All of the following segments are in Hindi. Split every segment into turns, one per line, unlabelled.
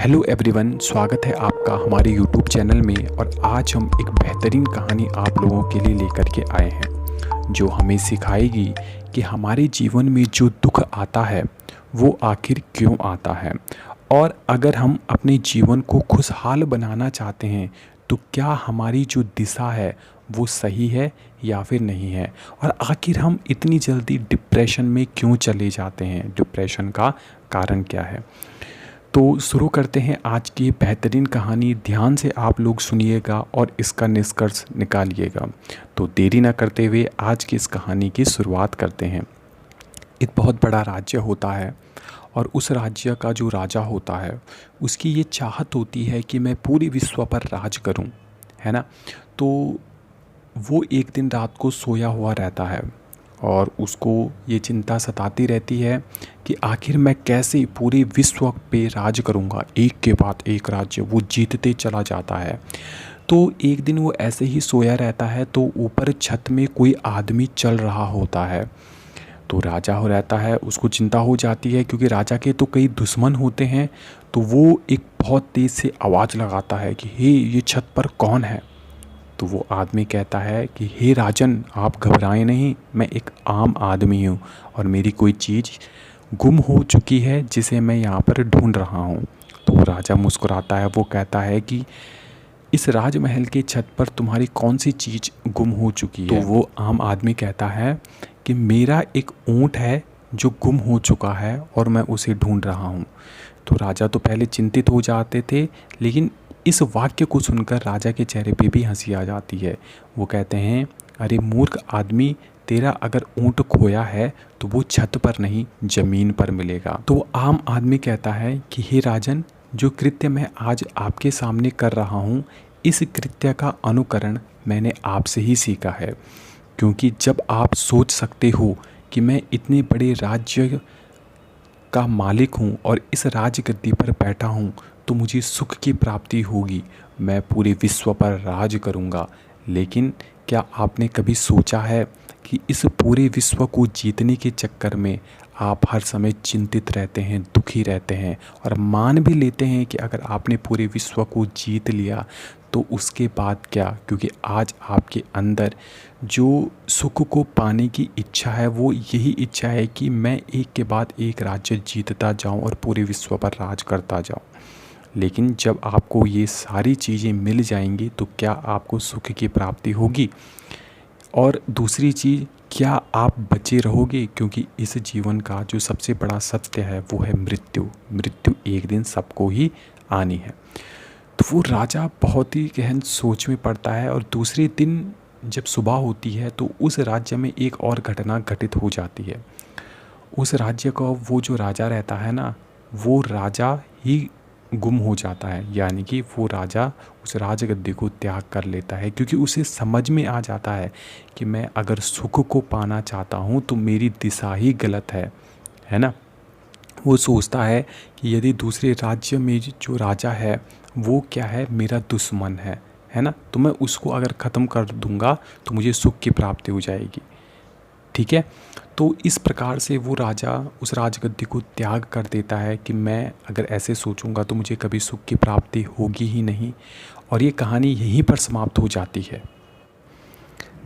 हेलो एवरीवन, स्वागत है आपका हमारे यूट्यूब चैनल में। और आज हम एक बेहतरीन कहानी आप लोगों के लिए लेकर के आए हैं जो हमें सिखाएगी कि हमारे जीवन में जो दुख आता है वो आखिर क्यों आता है, और अगर हम अपने जीवन को खुशहाल बनाना चाहते हैं तो क्या हमारी जो दिशा है वो सही है या फिर नहीं है, और आखिर हम इतनी जल्दी डिप्रेशन में क्यों चले जाते हैं, डिप्रेशन का कारण क्या है। तो शुरू करते हैं आज की बेहतरीन कहानी। ध्यान से आप लोग सुनिएगा और इसका निष्कर्ष निकालिएगा। तो देरी न करते हुए आज की इस कहानी की शुरुआत करते हैं। एक बहुत बड़ा राज्य होता है और उस राज्य का जो राजा होता है उसकी ये चाहत होती है कि मैं पूरे विश्व पर राज करूं, है ना। तो वो एक दिन रात को सोया हुआ रहता है और उसको ये चिंता सताती रहती है कि आखिर मैं कैसे पूरे विश्व पे राज करूँगा। एक के बाद एक राज्य वो जीतते चला जाता है। तो एक दिन वो ऐसे ही सोया रहता है तो ऊपर छत में कोई आदमी चल रहा होता है। तो राजा हो रहता है, उसको चिंता हो जाती है क्योंकि राजा के तो कई दुश्मन होते हैं। तो वो एक बहुत तेज़ से आवाज़ लगाता है कि हे, ये छत पर कौन है। तो वो आदमी कहता है कि हे राजन, आप घबराएं नहीं, मैं एक आम आदमी हूँ और मेरी कोई चीज़ गुम हो चुकी है जिसे मैं यहाँ पर ढूंढ रहा हूँ। तो राजा मुस्कुराता है, वो कहता है कि इस राजमहल की छत पर तुम्हारी कौन सी चीज़ गुम हो चुकी है। तो वो आम आदमी कहता है कि मेरा एक ऊँट है जो गुम हो चुका है और मैं उसे ढूंढ रहा हूँ। तो राजा तो पहले चिंतित हो जाते थे, लेकिन इस वाक्य को सुनकर राजा के चेहरे पे भी हंसी आ जाती है। वो कहते हैं, अरे मूर्ख आदमी, तेरा अगर ऊँट खोया है तो वो छत पर नहीं ज़मीन पर मिलेगा। तो वो आम आदमी कहता है कि हे राजन, जो कृत्य मैं आज आपके सामने कर रहा हूँ इस कृत्य का अनुकरण मैंने आपसे ही सीखा है, क्योंकि जब आप सोच सकते हो कि मैं इतने बड़े राज्य का मालिक हूँ और इस राजगद्दी पर बैठा हूँ तो मुझे सुख की प्राप्ति होगी, मैं पूरे विश्व पर राज करूँगा। लेकिन क्या आपने कभी सोचा है कि इस पूरे विश्व को जीतने के चक्कर में आप हर समय चिंतित रहते हैं, दुखी रहते हैं और मान भी लेते हैं कि अगर आपने पूरे विश्व को जीत लिया तो उसके बाद क्या, क्योंकि आज आपके अंदर जो सुख को पाने की इच्छा है वो यही इच्छा है कि मैं एक के बाद एक राज्य जीतता जाऊं और पूरे विश्व पर राज करता जाऊं। लेकिन जब आपको ये सारी चीज़ें मिल जाएंगी तो क्या आपको सुख की प्राप्ति होगी, और दूसरी चीज़, क्या आप बचे रहोगे, क्योंकि इस जीवन का जो सबसे बड़ा सत्य है वो है मृत्यु। मृत्यु एक दिन सबको ही आनी है। तो वो राजा बहुत ही गहन सोच में पड़ता है। और दूसरे दिन जब सुबह होती है तो उस राज्य में एक और घटना घटित हो जाती है। उस राज्य का वो जो राजा रहता है ना, वो राजा ही गुम हो जाता है, यानी कि वो राजा उस राजगद्दी को त्याग कर लेता है, क्योंकि उसे समझ में आ जाता है कि मैं अगर सुख को पाना चाहता हूँ तो मेरी दिशा ही गलत है ना। वो सोचता है कि यदि दूसरे राज्य में जो राजा है वो क्या है, मेरा दुश्मन है ना, तो मैं उसको अगर ख़त्म कर दूंगा तो मुझे सुख की प्राप्ति हो जाएगी। ठीक है। तो इस प्रकार से वो राजा उस राजगद्दी को त्याग कर देता है कि मैं अगर ऐसे सोचूंगा तो मुझे कभी सुख की प्राप्ति होगी ही नहीं। और ये कहानी यहीं पर समाप्त हो जाती है।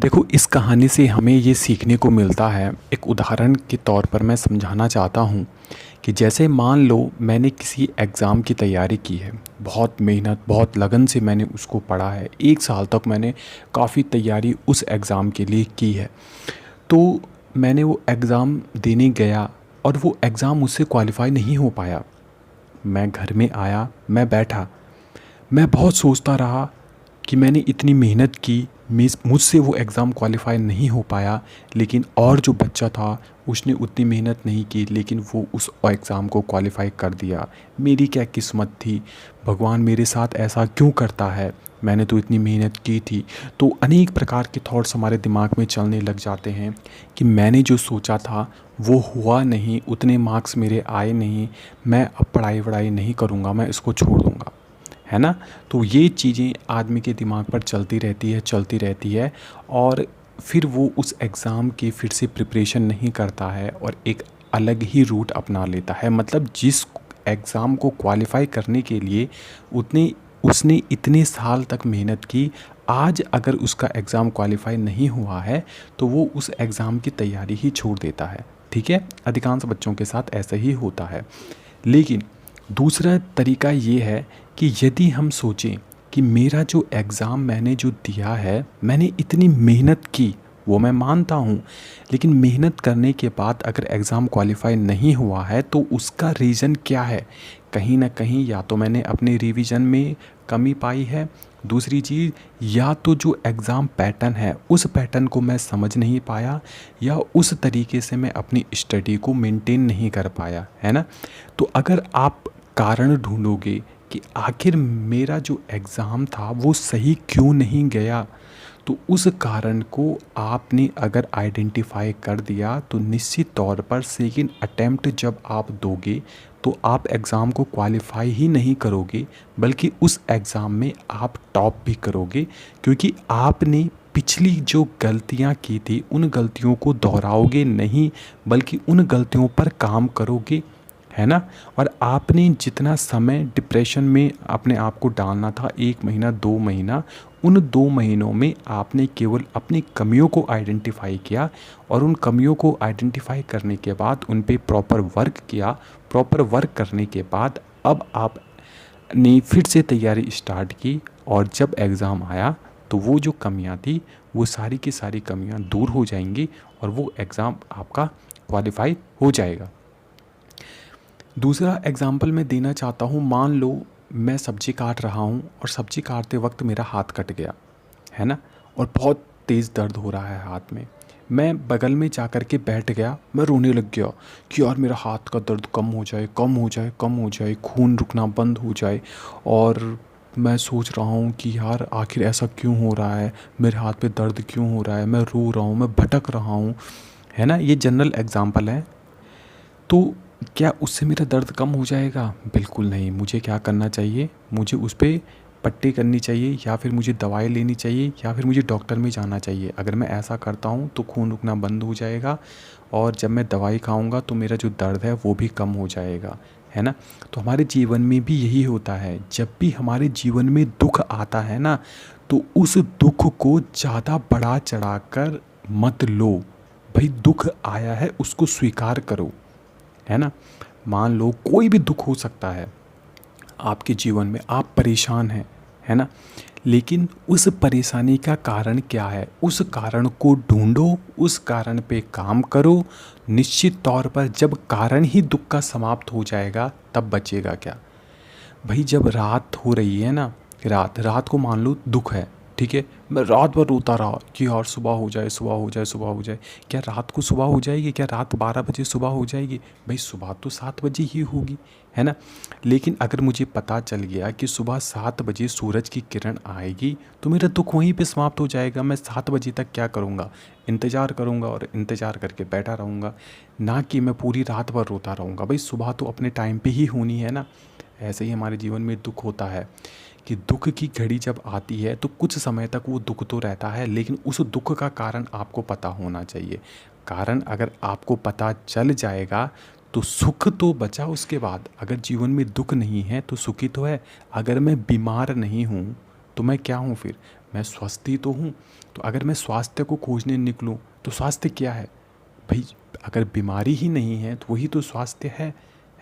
देखो, इस कहानी से हमें ये सीखने को मिलता है, एक उदाहरण के तौर पर मैं समझाना चाहता हूँ कि जैसे मान लो मैंने किसी एग्ज़ाम की तैयारी की है, बहुत मेहनत बहुत लगन से मैंने उसको पढ़ा है, 1 साल तक मैंने काफ़ी तैयारी उस एग्ज़ाम के लिए की है। तो मैंने वो एग्ज़ाम देने गया और वो एग्ज़ाम मुझसे क्वालिफ़ाई नहीं हो पाया। मैं घर में आया, मैं बैठा, मैं बहुत सोचता रहा कि मैंने इतनी मेहनत की, मुझसे वो एग्ज़ाम क्वालिफ़ाई नहीं हो पाया। लेकिन और जो बच्चा था उसने उतनी मेहनत नहीं की, लेकिन वो उस एग्ज़ाम को क्वालिफ़ाई कर दिया। मेरी क्या किस्मत थी, भगवान मेरे साथ ऐसा क्यों करता है, मैंने तो इतनी मेहनत की थी। तो अनेक प्रकार के थॉट्स हमारे दिमाग में चलने लग जाते हैं कि मैंने जो सोचा था वो हुआ नहीं, उतने मार्क्स मेरे आए नहीं, मैं अब पढ़ाई वढ़ाई नहीं करूँगा, मैं इसको छोड़ दूँगा, है ना। तो ये चीज़ें आदमी के दिमाग पर चलती रहती है और फिर वो उस एग्ज़ाम की फिर से प्रिपरेशन नहीं करता है और एक अलग ही रूट अपना लेता है। मतलब जिस एग्ज़ाम को क्वालिफ़ाई करने के लिए उसने इतने साल तक मेहनत की, आज अगर उसका एग्ज़ाम क्वालिफ़ाई नहीं हुआ है तो वो उस एग्ज़ाम की तैयारी ही छोड़ देता है। ठीक है, अधिकांश बच्चों के साथ ऐसा ही होता है। लेकिन दूसरा तरीका ये है कि यदि हम सोचें कि मेरा जो एग्ज़ाम मैंने जो दिया है, मैंने इतनी मेहनत की, वो मैं मानता हूँ, लेकिन मेहनत करने के बाद अगर एग्ज़ाम क्वालिफ़ाई नहीं हुआ है तो उसका रीज़न क्या है? कहीं ना कहीं या तो मैंने अपने रिवीजन में कमी पाई है, दूसरी चीज़ या तो जो एग्ज़ाम पैटर्न है उस पैटर्न को मैं समझ नहीं पाया, या उस तरीके से मैं अपनी स्टडी को मेंटेन नहीं कर पाया, है ना। तो अगर आप कारण ढूंढोगे कि आखिर मेरा जो एग्ज़ाम था वो सही क्यों नहीं गया, तो उस कारण को आपने अगर आइडेंटिफाई कर दिया तो निश्चित तौर पर सेकंड अटेम्प्ट जब आप दोगे तो आप एग्ज़ाम को क्वालिफाई ही नहीं करोगे, बल्कि उस एग्ज़ाम में आप टॉप भी करोगे, क्योंकि आपने पिछली जो गलतियां की थी उन गलतियों को दोहराओगे नहीं, बल्कि उन गलतियों पर काम करोगे, है ना। और आपने जितना समय डिप्रेशन में अपने आप को डालना था, 1 महीना 2 महीना, उन 2 महीनों में आपने केवल अपनी कमियों को आइडेंटिफाई किया, और उन कमियों को आइडेंटिफाई करने के बाद उन पे प्रॉपर वर्क किया। प्रॉपर वर्क करने के बाद अब आपने फिर से तैयारी स्टार्ट की, और जब एग्ज़ाम आया तो वो जो कमियां थी वो सारी की सारी कमियां दूर हो जाएंगी, और वो एग्ज़ाम आपका क्वालिफाई हो जाएगा। दूसरा एग्ज़ाम्पल मैं देना चाहता हूँ, मान लो मैं सब्ज़ी काट रहा हूँ और सब्ज़ी काटते वक्त मेरा हाथ कट गया, है ना, और बहुत तेज़ दर्द हो रहा है हाथ में। मैं बगल में जा कर के बैठ गया, मैं रोने लग गया कि यार मेरा हाथ का दर्द कम हो जाए, कम हो जाए, कम हो जाए, खून रुकना बंद हो जाए। और मैं सोच रहा हूँ कि यार आखिर ऐसा क्यों हो रहा है, मेरे हाथ पे दर्द क्यों हो रहा है, मैं रो रहा हूँ, मैं भटक रहा हूँ, है ना। ये जनरल एग्ज़ाम्पल है। तो क्या उससे मेरा दर्द कम हो जाएगा? बिल्कुल नहीं। मुझे क्या करना चाहिए? मुझे उस पर पट्टी करनी चाहिए, या फिर मुझे दवाई लेनी चाहिए, या फिर मुझे डॉक्टर में जाना चाहिए। अगर मैं ऐसा करता हूँ तो खून रुकना बंद हो जाएगा, और जब मैं दवाई खाऊंगा तो मेरा जो दर्द है वो भी कम हो जाएगा, है ना। तो हमारे जीवन में भी यही होता है, जब भी हमारे जीवन में दुख आता है ना, तो उस दुख को ज़्यादा बढ़ा चढ़ा कर मत लो। भाई दुख आया है, उसको स्वीकार करो, है ना। मान लो कोई भी दुख हो सकता है आपके जीवन में, आप परेशान हैं, है ना, लेकिन उस परेशानी का कारण क्या है, उस कारण को ढूंढो, उस कारण पे काम करो। निश्चित तौर पर जब कारण ही दुख का समाप्त हो जाएगा तब बचेगा क्या। भाई जब रात हो रही है ना, रात को मान लो दुख है, ठीक है, मैं रात भर रोता रहा कि यार सुबह हो जाए, सुबह हो जाए, सुबह हो जाए। क्या रात को सुबह हो जाएगी? क्या रात 12 बजे सुबह हो जाएगी? भाई सुबह तो 7 बजे ही होगी, है ना। लेकिन अगर मुझे पता चल गया कि सुबह 7 बजे सूरज की किरण आएगी तो मेरा दुख वहीं पे समाप्त हो जाएगा। मैं 7 बजे तक क्या करूँगा? इंतज़ार करूँगा, और इंतज़ार करके बैठा रहूँगा, ना कि मैं पूरी रात भर रोता रहूँगा। भाई सुबह तो अपने टाइम पे ही होनी है ना। ऐसे ही हमारे जीवन में दुख होता है कि दुख की घड़ी जब आती है तो कुछ समय तक वो दुख तो रहता है, लेकिन उस दुख का कारण आपको पता होना चाहिए। कारण अगर आपको पता चल जाएगा तो सुख तो बचा। उसके बाद अगर जीवन में दुख नहीं है तो सुखी तो है। अगर मैं बीमार नहीं हूँ तो मैं क्या हूँ फिर? मैं स्वस्थ ही तो हूँ। तो अगर मैं स्वास्थ्य को खोजने निकलूँ तो स्वास्थ्य क्या है भाई? अगर बीमारी ही नहीं है तो वही तो स्वास्थ्य है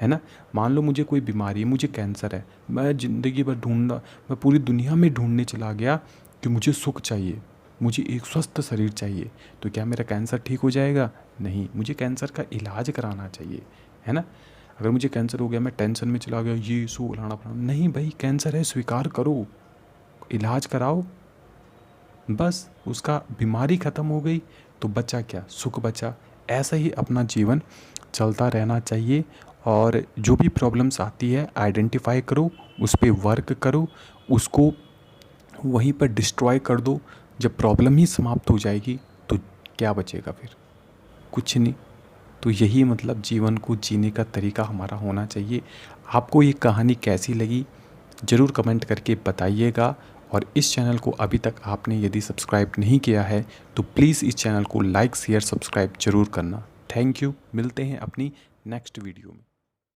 ना। मान लो मुझे कोई बीमारी है, मुझे कैंसर है, मैं ज़िंदगी भर मैं पूरी दुनिया में ढूंढने चला गया कि मुझे सुख चाहिए, मुझे एक स्वस्थ शरीर चाहिए, तो क्या मेरा कैंसर ठीक हो जाएगा? नहीं, मुझे कैंसर का इलाज कराना चाहिए, है ना। अगर मुझे कैंसर हो गया, मैं टेंशन में चला गया, ये सो फलाना फलाना, नहीं भाई, कैंसर है, स्वीकार करो, इलाज कराओ, बस उसका बीमारी ख़त्म हो गई तो बचा क्या? सुख बचा। ऐसा ही अपना जीवन चलता रहना चाहिए, और जो भी प्रॉब्लम्स आती है आइडेंटिफाई करो, उस पर वर्क करो, उसको वहीं पर डिस्ट्रॉय कर दो। जब प्रॉब्लम ही समाप्त हो जाएगी तो क्या बचेगा फिर? कुछ नहीं। तो यही मतलब जीवन को जीने का तरीका हमारा होना चाहिए। आपको ये कहानी कैसी लगी ज़रूर कमेंट करके बताइएगा, और इस चैनल को अभी तक आपने यदि सब्सक्राइब नहीं किया है तो प्लीज़ इस चैनल को लाइक शेयर सब्सक्राइब ज़रूर करना। Thank you. मिलते हैं अपनी नेक्स्ट वीडियो में।